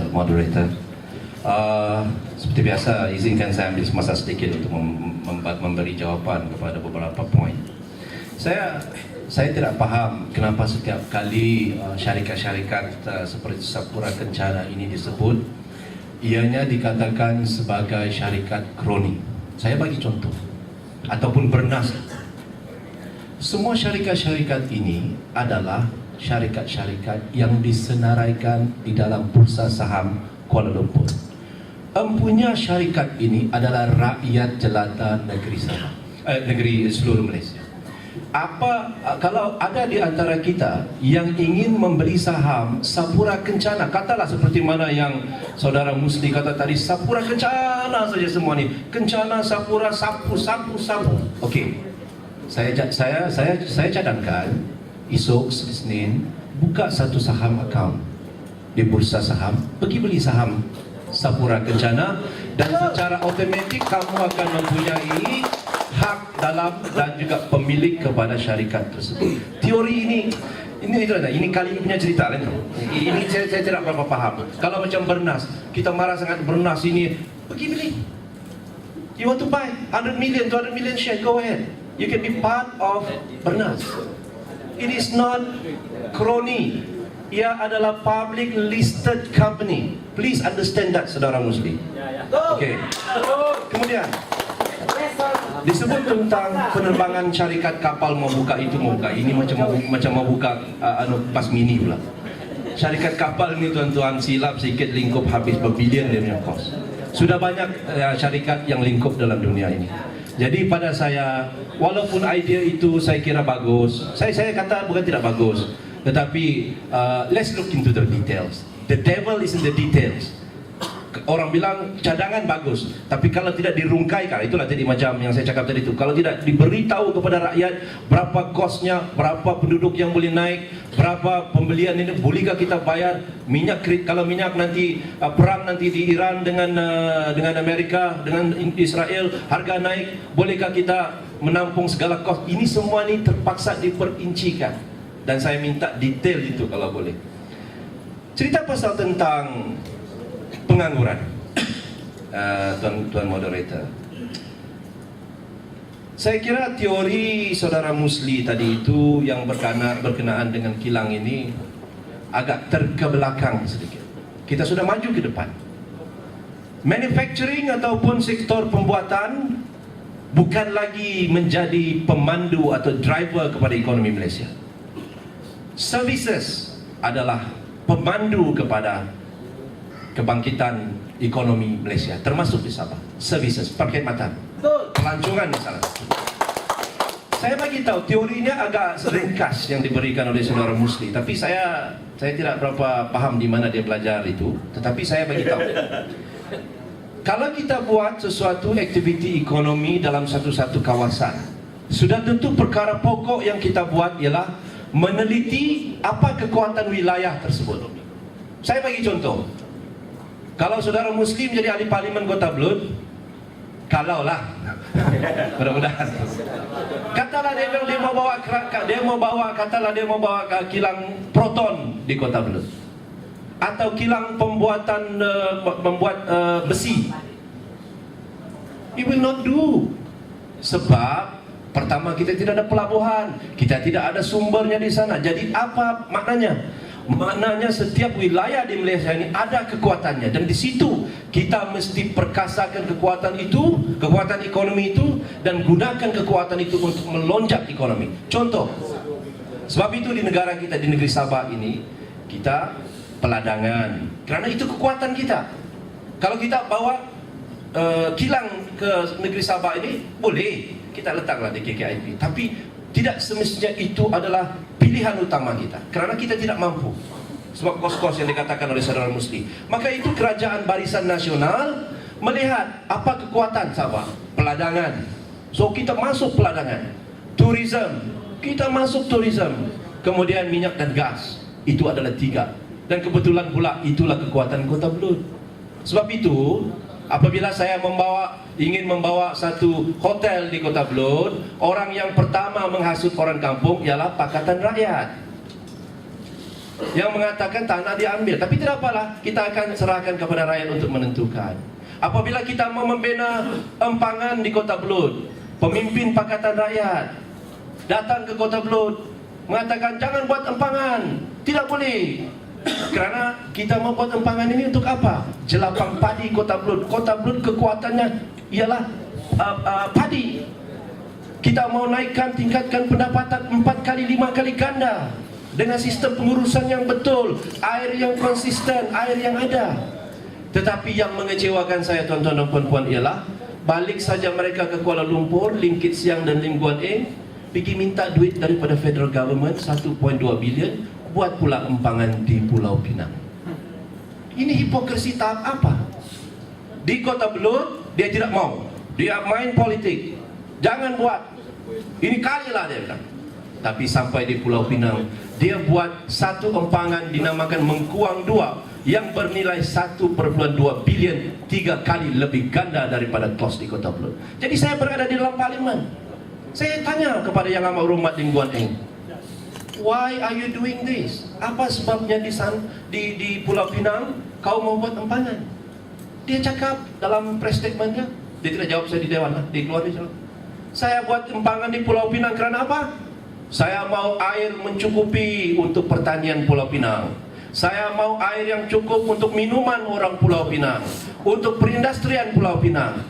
Moderator. Seperti biasa, izinkan saya ambil masa sedikit untuk memberi jawapan kepada beberapa poin. Saya tidak faham kenapa setiap kali syarikat-syarikat seperti Sapura Kencana ini disebut, ianya dikatakan sebagai syarikat kroni. Saya bagi contoh ataupun bernas. Semua syarikat-syarikat ini adalah syarikat-syarikat yang disenaraikan di dalam Bursa Saham Kuala Lumpur. Empunya syarikat ini adalah rakyat jelata negeri Sabah, negeri seluruh Malaysia. Kalau ada di antara kita yang ingin membeli saham Sapura Kencana, katalah seperti mana yang saudara Musli kata tadi, Sapura Kencana saja semua ni, Kencana, Sapura, sapu. Okey. Saya cadangkan esok Senin buka satu saham account di Bursa Saham, pergi beli saham Sapura Kencana, dan secara automatik kamu akan mempunyai hak dalam dan juga pemilik kepada syarikat tersebut. Teori ini kali punya cerita kan? Ini saya tidak berapa faham. Kalau macam Bernas, kita marah sangat Bernas ini, pergi beli. You want to buy 100 million, 200 million share, go ahead. You can be part of Bernas. It is not kroni. Ia adalah public listed company. Please understand that, saudara Muslim. Okay. Kemudian disebut tentang penerbangan syarikat kapal membuka itu membuka. Ini macam membuka pas mini pula. Syarikat kapal ini tuan-tuan, silap sikit lingkup habis berbilion dia punya kos. Sudah banyak syarikat yang lingkup dalam dunia ini. Jadi pada saya, walaupun idea itu saya kira bagus, saya kata bukan tidak bagus, tetapi let's look into the details. The devil is in the details. Orang bilang cadangan bagus, tapi kalau tidak dirungkaikan, itulah tadi macam yang saya cakap tadi itu, kalau tidak diberitahu kepada rakyat berapa kosnya, berapa penduduk yang boleh naik, berapa pembelian ini, bolehkah kita bayar minyak, kalau minyak nanti perang nanti di Iran dengan Amerika, dengan Israel, harga naik, bolehkah kita menampung segala kos? Ini semua ini terpaksa diperincikan, dan saya minta detail itu kalau boleh. Cerita pasal tentang pengangguran, tuan moderator. Saya kira teori saudara Musli tadi itu yang berkenaan dengan kilang ini agak terkebelakang sedikit. Kita sudah maju ke depan. Manufacturing ataupun sektor pembuatan bukan lagi menjadi pemandu atau driver kepada ekonomi Malaysia. Services adalah pemandu kepada kebangkitan ekonomi Malaysia, termasuk di Sabah. Services, perkhidmatan, pelancongan misalnya. Saya bagi tahu teorinya agak ringkas yang diberikan oleh saudara Musli, tapi saya tidak berapa paham di mana dia belajar itu. Tetapi saya bagi tahu, kalau kita buat sesuatu aktiviti ekonomi dalam satu kawasan, sudah tentu perkara pokok yang kita buat ialah meneliti apa kekuatan wilayah tersebut. Saya bagi contoh. Kalau saudara Muslim jadi ahli parlimen Kota Belud, kalaulah, mudah-mudahan, katalah dia mau bawa kilang proton di Kota Belud, atau kilang membuat besi, it will not do. Sebab pertama, kita tidak ada pelabuhan, kita tidak ada sumbernya di sana. Jadi apa maknanya? Maknanya setiap wilayah di Malaysia ini ada kekuatannya, dan di situ kita mesti perkasakan kekuatan itu, kekuatan ekonomi itu, dan gunakan kekuatan itu untuk melonjak ekonomi. Contoh, sebab itu di negara kita, di negeri Sabah ini, kita peladangan, kerana itu kekuatan kita. Kalau kita bawa kilang ke negeri Sabah ini, boleh kita letaklah di KKIP, tapi tidak semestinya itu adalah pilihan utama kita, kerana kita tidak mampu sebab kos-kos yang dikatakan oleh saudara Musli. Maka itu kerajaan Barisan Nasional melihat apa kekuatan Sabah, peladangan, so kita masuk peladangan. Tourism, kita masuk tourism. Kemudian minyak dan gas, itu adalah 3, dan kebetulan pula itulah kekuatan Kota Belud. Sebab itu apabila saya ingin membawa satu hotel di Kota Belud, orang yang pertama menghasut orang kampung ialah Pakatan Rakyat. yang mengatakan tanah diambil. Tapi tidak apalah, kita akan serahkan kepada rakyat untuk menentukan. Apabila kita mau membina empangan di Kota Belud, pemimpin Pakatan Rakyat datang ke Kota Belud mengatakan jangan buat empangan, tidak boleh. Kerana kita mau buat empangan ini untuk apa? Jelapang padi Kota Belud. Kota Belud kekuatannya ialah padi. Kita mau naikkan, tingkatkan pendapatan 4 kali 5 kali ganda dengan sistem pengurusan yang betul, air yang konsisten, air yang ada. Tetapi yang mengecewakan saya tuan-tuan dan puan-puan ialah balik saja mereka ke Kuala Lumpur, Lim Kit Siang dan Lim Guan Eng, pergi minta duit daripada federal government 1.2 bilion, buat pula empangan di Pulau Pinang. Ini hipokrisi tahap apa? Di Kota Belud dia tidak mau, dia main politik, jangan buat. Ini kalilah dia bilang. Tapi sampai di Pulau Pinang dia buat satu empangan dinamakan Mengkuang 2 yang bernilai 1.2 bilion, 3 kali lebih ganda daripada kos di Kota Belud. Jadi saya berada di dalam parlimen. Saya tanya kepada Yang Amat Hormat Lim Guan Eng, why are you doing this? Apa sebabnya di Pulau Pinang kau mau buat empangan? Dia cakap dalam press statement dia tidak jawab saya di dewan lah, dia keluar dia jawab. Saya buat empangan di Pulau Pinang kerana apa? Saya mau air mencukupi untuk pertanian Pulau Pinang. Saya mau air yang cukup untuk minuman orang Pulau Pinang, untuk perindustrian Pulau Pinang.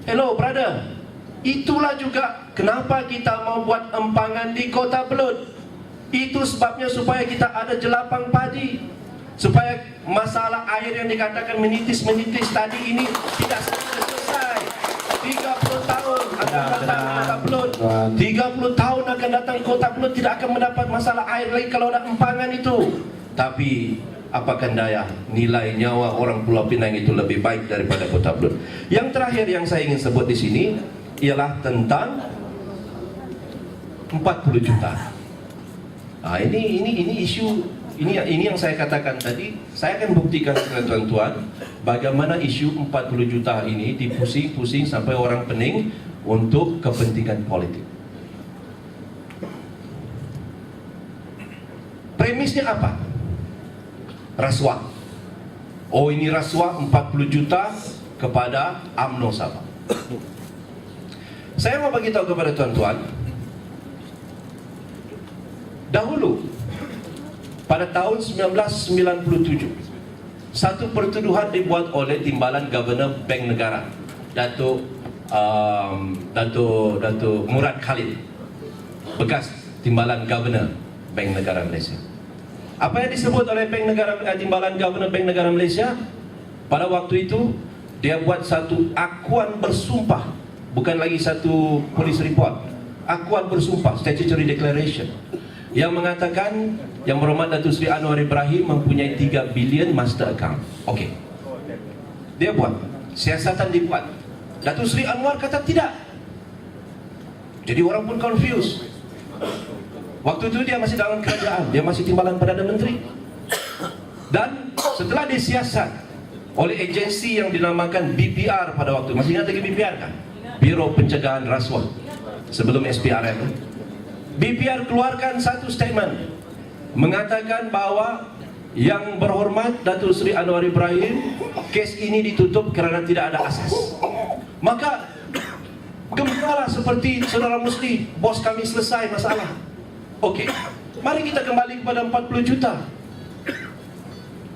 Hello brother, itulah juga kenapa kita mau buat empangan di Kota Belud. Itu sebabnya supaya kita ada jelapang padi, supaya masalah air yang dikatakan menitis-menitis tadi ini tidak selesai. 30 tahun akan datang Kota Belud, 30 tahun akan datang Kota Belud tidak akan mendapat masalah air lagi kalau ada empangan itu. Tapi apakan daya, nilai nyawa orang Pulau Pinang itu lebih baik daripada Kota Belud. Yang terakhir yang saya ingin sebut di sini ialah tentang 40 juta. Ini isu, ini yang saya katakan tadi. Saya akan buktikan kepada tuan-tuan bagaimana isu 40 juta ini dipusing-pusing sampai orang pening untuk kepentingan politik. Premisnya apa? Rasuah. Oh, ini rasuah 40 juta kepada UMNO Sabah. Saya mau bagi tahu kepada tuan-tuan, dahulu pada tahun 1997 satu pertuduhan dibuat oleh timbalan Governor Bank Negara, Datuk Murad Khalid, bekas timbalan Governor Bank Negara Malaysia. Apa yang disebut oleh timbalan Governor Bank Negara Malaysia? Pada waktu itu dia buat satu akuan bersumpah, bukan lagi satu police report, akuan bersumpah, statutory declaration, yang mengatakan Yang Berhormat Datuk Seri Anwar Ibrahim mempunyai 3 bilion master account. Okey, dia buat, siasatan dibuat. Datuk Seri Anwar kata tidak. Jadi orang pun confused. Waktu itu dia masih dalam kerajaan, dia masih timbalan Perdana Menteri. Dan setelah disiasat oleh agensi yang dinamakan BPR pada waktu, masih ingat lagi BPR kan? Biro Pencegahan Rasuah, sebelum SPRM. BPR keluarkan satu statement mengatakan bahawa Yang Berhormat Datuk Seri Anwar Ibrahim, kes ini ditutup kerana tidak ada asas. Maka gembiralah seperti saudara Musli, bos kami selesai masalah. Okey, mari kita kembali kepada 40 juta.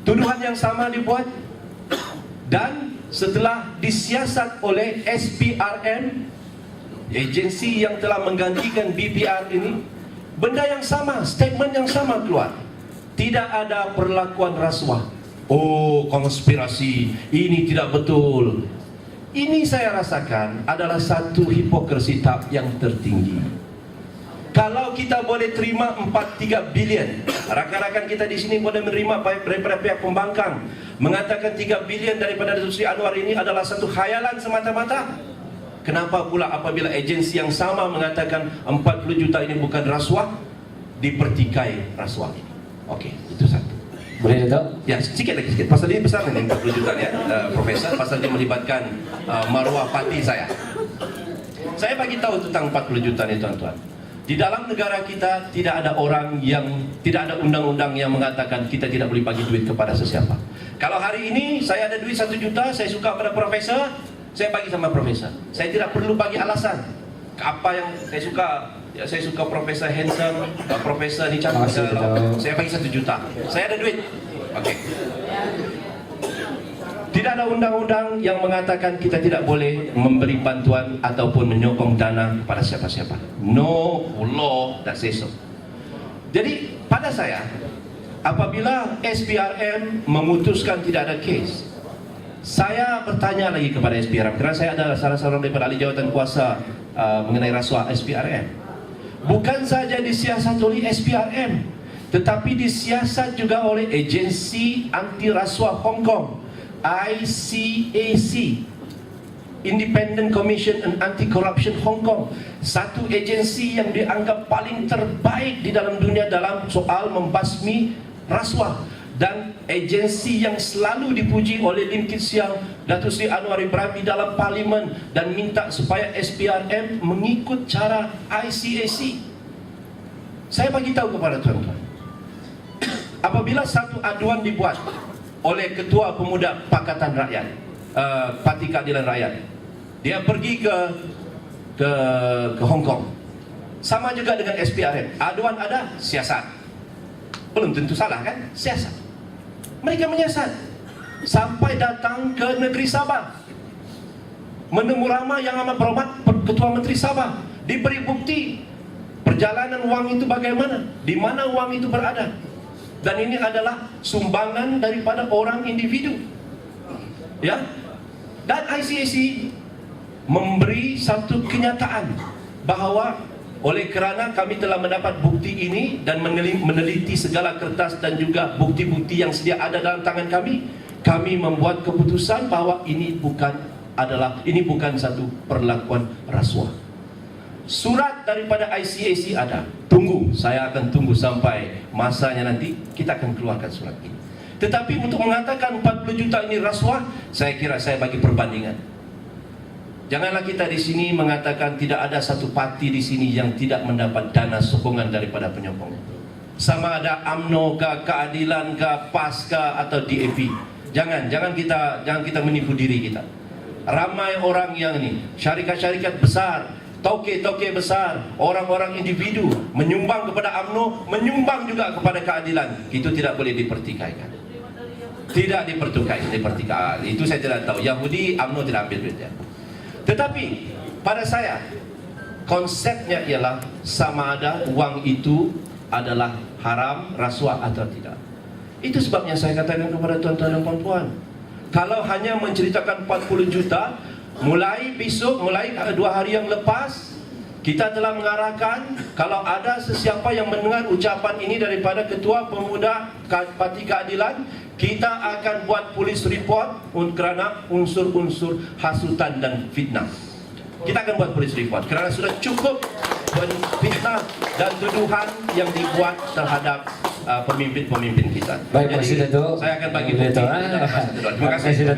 Tuduhan yang sama dibuat, dan setelah disiasat oleh SPRM, agensi yang telah menggantikan BPR ini, benda yang sama, statement yang sama keluar. Tidak ada perlakuan rasuah. Oh, konspirasi, ini tidak betul. Ini saya rasakan adalah satu hipokrisi tahap yang tertinggi. Kalau kita boleh terima 4-3 bilion, rakan-rakan kita di sini boleh menerima daripada pihak pembangkang mengatakan 3 bilion daripada Datuk Seri Anwar ini adalah satu khayalan semata-mata. Kenapa pula apabila agensi yang sama mengatakan 40 juta ini bukan rasuah, dipertikai rasuah ini? Okey, itu satu. Boleh Datuk? Ya, sikit lagi sikit. Pasal ini besar ini 40 juta ya, Profesor. Pasal dia melibatkan maruah parti saya. Saya bagi tahu tentang 40 juta ni tuan-tuan. Di dalam negara kita tidak ada tidak ada undang-undang yang mengatakan kita tidak boleh bagi duit kepada sesiapa. Kalau hari ini saya ada duit 1 juta, saya suka pada profesor, saya bagi sama profesor. Saya tidak perlu bagi alasan. Apa yang saya suka, ya saya suka Profesor handsome, Profesor ni cantik, saya bagi 1 juta. Saya ada duit. Okey. Tidak ada undang-undang yang mengatakan kita tidak boleh memberi bantuan ataupun menyokong dana kepada siapa-siapa. No law that says so. Jadi pada saya, apabila SPRM memutuskan tidak ada kes, saya bertanya lagi kepada SPRM, kerana saya adalah salah seorang daripada ahli jawatan kuasa mengenai rasuah SPRM. Bukan saja disiasat oleh SPRM, tetapi disiasat juga oleh agensi anti rasuah Hong Kong, ICAC, Independent Commission and Anti-Corruption Hong Kong, satu agensi yang dianggap paling terbaik di dalam dunia dalam soal membasmi rasuah, dan agensi yang selalu dipuji oleh Lim Kit Siang, Datuk Seri Anwar Ibrahim di dalam parlimen dan minta supaya SPRM mengikut cara ICAC. Saya bagi tahu kepada tuan-tuan, apabila satu aduan dibuat oleh Ketua Pemuda Pakatan Rakyat, Parti Keadilan Rakyat, dia pergi ke Hong Kong, sama juga dengan SPRM. Aduan ada, siasat. Belum tentu salah kan? Siasat. Mereka menyiasat sampai datang ke negeri Sabah, menemu ramai yang amat berhormat Ketua Menteri Sabah, diberi bukti perjalanan wang itu bagaimana, di mana wang itu berada. Dan ini adalah sumbangan daripada orang individu, ya. Dan ICAC memberi satu kenyataan bahawa oleh kerana kami telah mendapat bukti ini dan meneliti segala kertas dan juga bukti-bukti yang sedia ada dalam tangan kami membuat keputusan bahawa ini bukan satu perlakuan rasuah. Surat daripada ICAC ada. Saya akan tunggu sampai masanya nanti, kita akan keluarkan surat ini. Tetapi untuk mengatakan 40 juta ini rasuah, saya kira saya bagi perbandingan. Janganlah kita di sini mengatakan tidak ada satu parti di sini yang tidak mendapat dana sokongan daripada penyokong. Sama ada UMNO ke, Keadilan ke, PAS ke, atau DAP. Jangan kita menipu diri kita. Ramai orang yang ini, syarikat-syarikat besar, toke-toke besar, orang-orang individu menyumbang kepada UMNO, menyumbang juga kepada Keadilan. Itu tidak boleh dipertikaikan. Tidak dipertikaikan. Itu saya tidak tahu. Yahudi, UMNO tidak ambil duitnya. Tetapi pada saya, konsepnya ialah sama ada wang itu adalah haram, rasuah atau tidak. Itu sebabnya saya katakan kepada tuan-tuan dan puan-puan, kalau hanya menceritakan 40 juta, mulai besok, mulai 2 hari yang lepas, kita telah mengarahkan kalau ada sesiapa yang mendengar ucapan ini daripada Ketua Pemuda Parti Keadilan, kita akan buat polis report kerana unsur-unsur hasutan dan fitnah. Kita akan buat polis report kerana sudah cukup fitnah dan tuduhan yang dibuat terhadap pemimpin-pemimpin kita. Baik, Presiden, saya akan bagi bukti. Terima kasih.